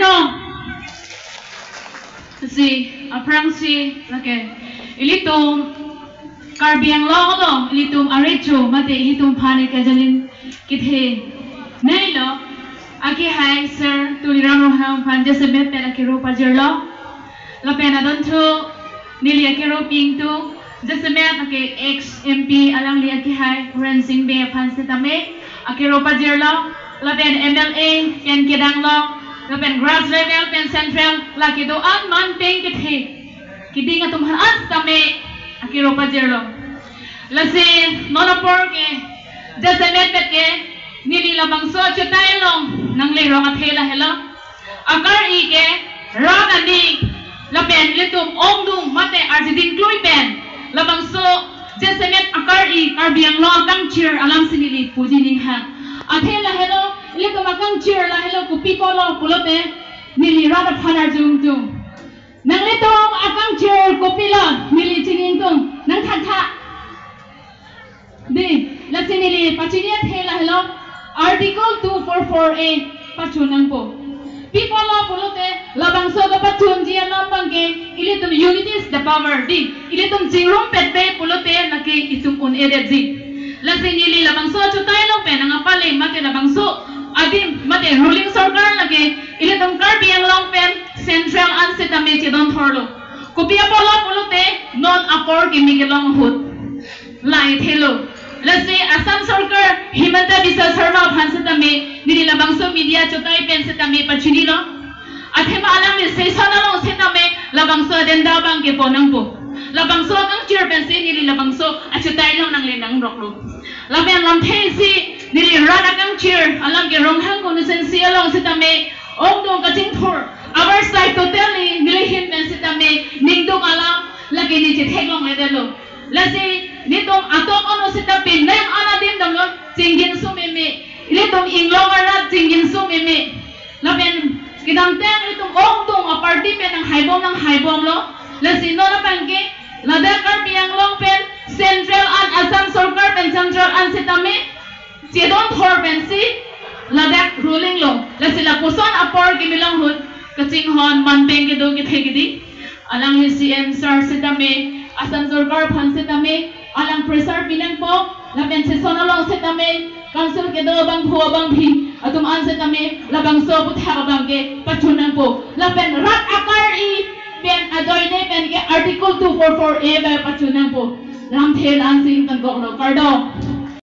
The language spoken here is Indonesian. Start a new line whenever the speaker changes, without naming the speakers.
lo. Si aprang si lake ilitum karbiang lo ilitum arecho mate ilitum phane kajalin kithe nei lo aki hai sir tuliramo ham phan jese met pena kiro pajerlo la pena don thu nili akiro ping tu jese met ake ex MP alang li aki hai rensing be phan setame akiro pajerlo la pen MLA pen kedang lo la pen grass level pen central la kido an man peng kithe kiding atum han tame akiro pajerlo la se nonapor ke jese met pet ke nili labang so chutay long nang le rong athela hela akar I ke rang ani lapen litum ongdung mate arjidin kloi pen labang so jesemet akar I karbiang lo kang cheer alam sinili pujining ha athela helo litum akang cheer la helo kupi ko lo pulote nili rada phanar jung jung nang litum akang cheer kupi lo nili chinging tung nang tha di la sinili pachinia thela helo Article 244A pachunang po. People law pulute labang so ka pachun jian lambang ke ilitum unity is the power di ilitum jingrum petbe pululte naki itum un edji lasi nili labang so chutay long pe nang apale mate labang so adim mate ruling sarkar lagi ilitum karbiang long pen central ansetame chidon thorlo kopia polo pululte non apor ki migilong hut lai thelo Lasi Assam Sarkar Himanta Biswa Sarma Phansetame nili labangso media chotai pen setame pachini lo athema alam ni sesana lo setame labangso denda bang ke ponang po labangso kang cheer pen se nili labangso achutai lo nang lenang rok lo laben lam the si nili rana kang cheer alam ke ronghang ko nusen si along setame ongdong ka jingthor our side totally nili hin pen setame ningdong alam lagi ni che theklong ledelo lasi nitum atok ono sitapin nang anadim damlo jingin sumeme ilitum inglong arat jingin sumeme laben kidam teng ilitum ongtung a party pen ang haibom lo lasi no na pangke ladakar piang long pen central an Assam Sarkar pen central an sitame chedon thor pen si ladak ruling lo lasi la puson apor gimilang hut kaching hon man peng ke do ki thegidi alang hi CM sir sitame Assam Sarkar phan setame alang pressure pinang po lapen sesona long setame council ke do bang bhuwa bang bhi atum an setame labang so putha bang ke pachunang po lapen rat akar I pen adoine pen ke article 244A ba pachunang po ram thel an sing kan gok no kardo